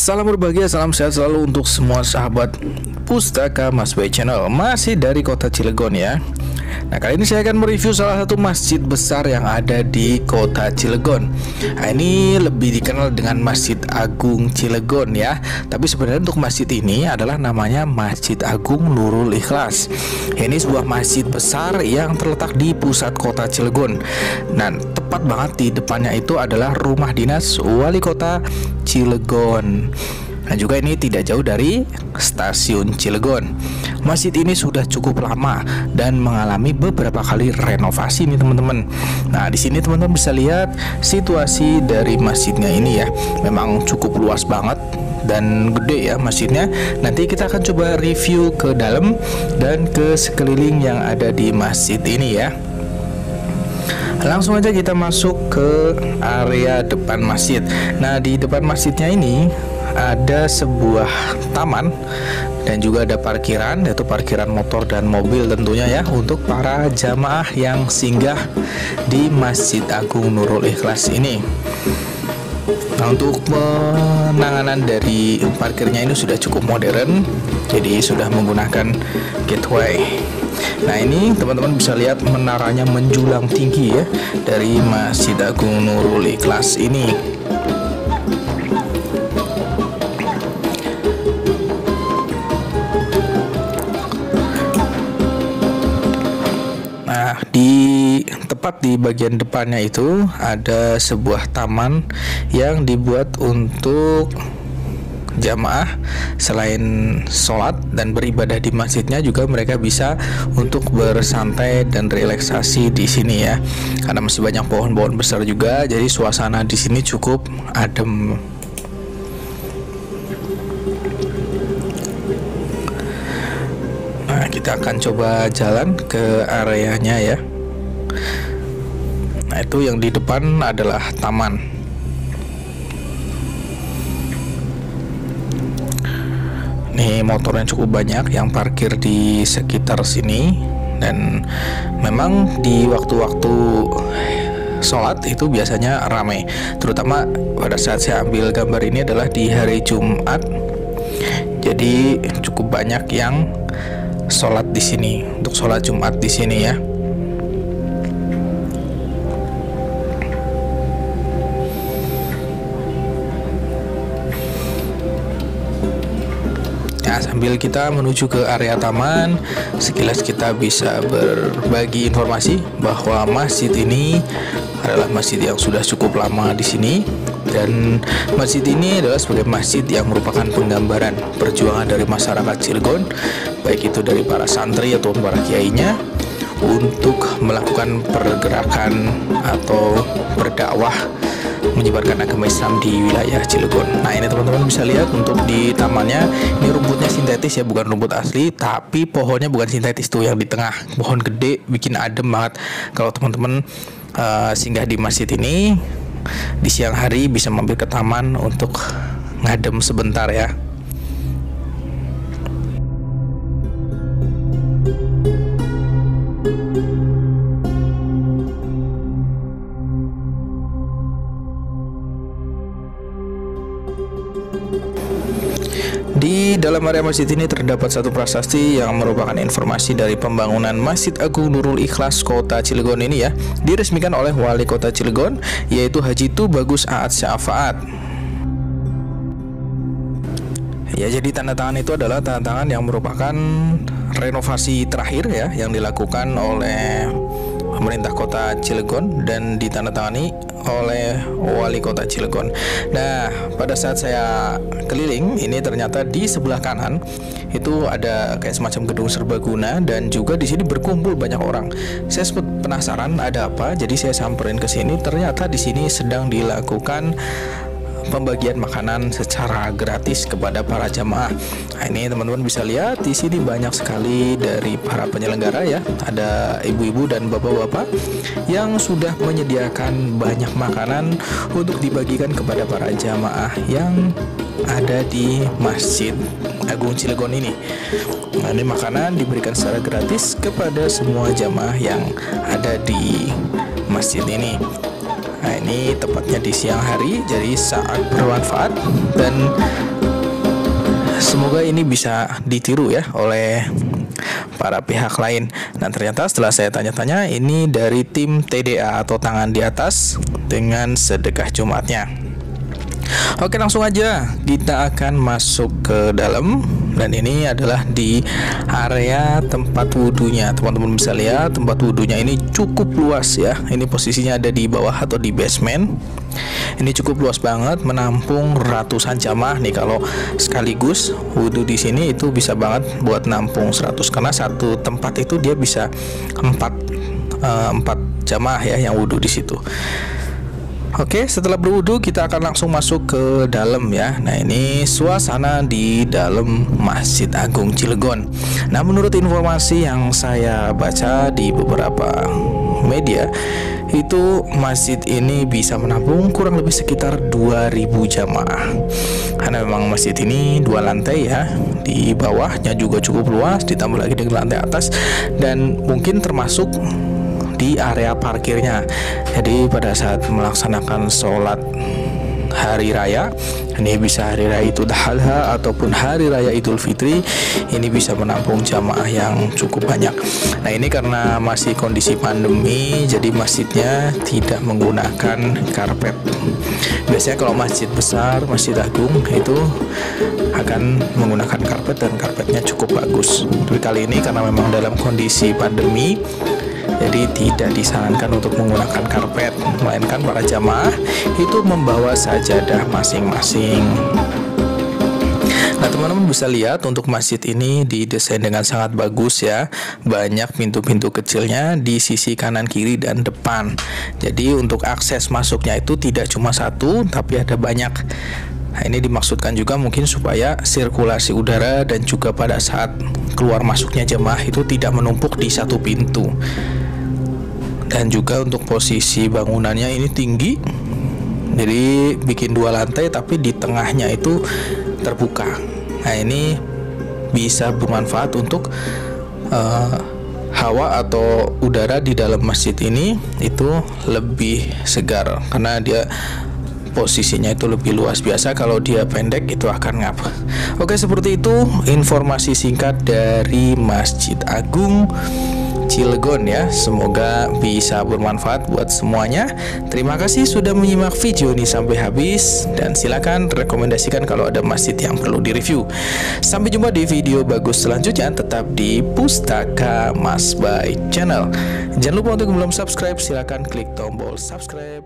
Salam berbahagia, salam sehat selalu untuk semua sahabat Pustaka Mas Bay Channel. Masih dari kota Cilegon ya. Nah, kali ini saya akan mereview salah satu masjid besar yang ada di kota Cilegon. Nah, ini lebih dikenal dengan Masjid Agung Cilegon ya. Tapi sebenarnya untuk masjid ini adalah namanya Masjid Agung Nurul Ikhlas. Ini sebuah masjid besar yang terletak di pusat kota Cilegon. Dan tepat banget di depannya itu adalah rumah dinas Wali Kota Cilegon. Nah, juga ini tidak jauh dari stasiun Cilegon. Masjid ini sudah cukup lama dan mengalami beberapa kali renovasi nih teman-teman. Nah, di sini teman-teman bisa lihat situasi dari masjidnya ini ya. Memang cukup luas banget dan gede ya masjidnya. Nanti kita akan coba review ke dalam dan ke sekeliling yang ada di masjid ini ya. Langsung aja kita masuk ke area depan masjid. Nah, di depan masjidnya ini ada sebuah taman dan juga ada parkiran, yaitu parkiran motor dan mobil tentunya ya, untuk para jamaah yang singgah di Masjid Agung Nurul Ikhlas ini. Nah, untuk penanganan dari parkirnya ini sudah cukup modern, jadi sudah menggunakan gateway. Nah, ini teman-teman bisa lihat menaranya menjulang tinggi ya dari Masjid Agung Nurul Ikhlas ini. Nah, tepat di bagian depannya itu ada sebuah taman yang dibuat untuk jamaah. Selain sholat dan beribadah di masjidnya, juga mereka bisa untuk bersantai dan relaksasi di sini ya. Karena masih banyak pohon-pohon besar juga, jadi suasana di sini cukup adem. Nah, kita akan coba jalan ke areanya ya. Nah, itu yang di depan adalah taman. Nih, motornya cukup banyak yang parkir di sekitar sini. Dan memang di waktu-waktu sholat itu biasanya ramai. Terutama pada saat saya ambil gambar ini adalah di hari Jumat. Jadi cukup banyak yang sholat di sini, untuk sholat Jumat di sini ya. Nah, sambil kita menuju ke area taman, sekilas kita bisa berbagi informasi bahwa masjid ini adalah masjid yang sudah cukup lama di sini. Dan masjid ini adalah sebagai masjid yang merupakan penggambaran perjuangan dari masyarakat Cilegon, baik itu dari para santri atau para kiainya, untuk melakukan pergerakan atau berdakwah menyebarkan agama Islam di wilayah Cilegon. Nah, ini teman-teman bisa lihat untuk di tamannya, ini rumputnya sintetis ya, bukan rumput asli, tapi pohonnya bukan sintetis tuh yang di tengah. Pohon gede, bikin adem banget. Kalau teman-teman singgah di masjid ini di siang hari, bisa mampir ke taman untuk ngadem sebentar ya. Di dalam area masjid ini terdapat satu prasasti yang merupakan informasi dari pembangunan Masjid Agung Nurul Ikhlas Kota Cilegon ini ya. Diresmikan oleh Wali Kota Cilegon, yaitu Haji Tubagus A'ad Syafaat. Ya, jadi tanda tangan itu adalah tanda tangan yang merupakan renovasi terakhir ya, yang dilakukan oleh pemerintah kota Cilegon dan ditandatangani oleh Wali Kota Cilegon. Nah, pada saat saya keliling ini, ternyata di sebelah kanan itu ada kayak semacam gedung serbaguna, dan juga di sini berkumpul banyak orang. Saya sempat penasaran ada apa, jadi saya samperin ke sini. Ternyata di sini sedang dilakukan pembagian makanan secara gratis kepada para jamaah. Nah, ini teman-teman bisa lihat di sini banyak sekali dari para penyelenggara ya. Ada ibu-ibu dan bapak-bapak yang sudah menyediakan banyak makanan untuk dibagikan kepada para jamaah yang ada di Masjid Agung Cilegon ini. Nah, ini makanan diberikan secara gratis kepada semua jamaah yang ada di masjid ini. Nah, ini tepatnya di siang hari, jadi saat bermanfaat. Dan semoga ini bisa ditiru ya oleh para pihak lain. Dan ternyata setelah saya tanya-tanya, ini dari tim TDA atau Tangan di Atas dengan sedekah Jumatnya. Oke, langsung aja kita akan masuk ke dalam. Dan ini adalah di area tempat wudhunya. Teman-teman bisa lihat tempat wudhunya ini cukup luas ya. Ini posisinya ada di bawah atau di basement. Ini cukup luas banget, menampung ratusan jamaah nih. Kalau sekaligus wudhu di sini itu bisa banget buat nampung 100, karena satu tempat itu dia bisa 4 jamaah ya yang wudhu di situ. Oke, setelah berwudu kita akan langsung masuk ke dalam ya. Nah, ini suasana di dalam Masjid Agung Cilegon. Nah, menurut informasi yang saya baca di beberapa media, itu masjid ini bisa menampung kurang lebih sekitar 2000 jamaah. Karena memang masjid ini 2 lantai ya. Di bawahnya juga cukup luas, ditambah lagi dengan lantai atas, dan mungkin termasuk di area parkirnya. Jadi pada saat melaksanakan sholat hari raya, ini bisa hari raya Idul Adha ataupun hari raya Idul Fitri, ini bisa menampung jamaah yang cukup banyak. Nah, ini karena masih kondisi pandemi, jadi masjidnya tidak menggunakan karpet. Biasanya kalau masjid besar, Masjid Agung itu akan menggunakan karpet dan karpetnya cukup bagus. Tapi kali ini karena memang dalam kondisi pandemi, jadi tidak disarankan untuk menggunakan karpet, melainkan para jamaah itu membawa sajadah masing-masing. Nah, teman-teman bisa lihat untuk masjid ini didesain dengan sangat bagus ya. Banyak pintu-pintu kecilnya di sisi kanan, kiri, dan depan. Jadi untuk akses masuknya itu tidak cuma satu, tapi ada banyak. Nah, ini dimaksudkan juga mungkin supaya sirkulasi udara dan juga pada saat keluar masuknya jemaah itu tidak menumpuk di satu pintu. Dan juga untuk posisi bangunannya ini tinggi, jadi bikin 2 lantai tapi di tengahnya itu terbuka. Nah, ini bisa bermanfaat untuk hawa atau udara di dalam masjid ini itu lebih segar karena dia posisinya itu lebih luas. Biasa kalau dia pendek itu akan ngap. Oke, seperti itu informasi singkat dari Masjid Agung Cilegon ya. Semoga bisa bermanfaat buat semuanya. Terima kasih sudah menyimak video ini sampai habis, dan silakan rekomendasikan kalau ada masjid yang perlu direview. Sampai jumpa di video bagus selanjutnya, tetap di Pustaka Mas Bay Channel. Jangan lupa untuk belum subscribe, silakan klik tombol subscribe.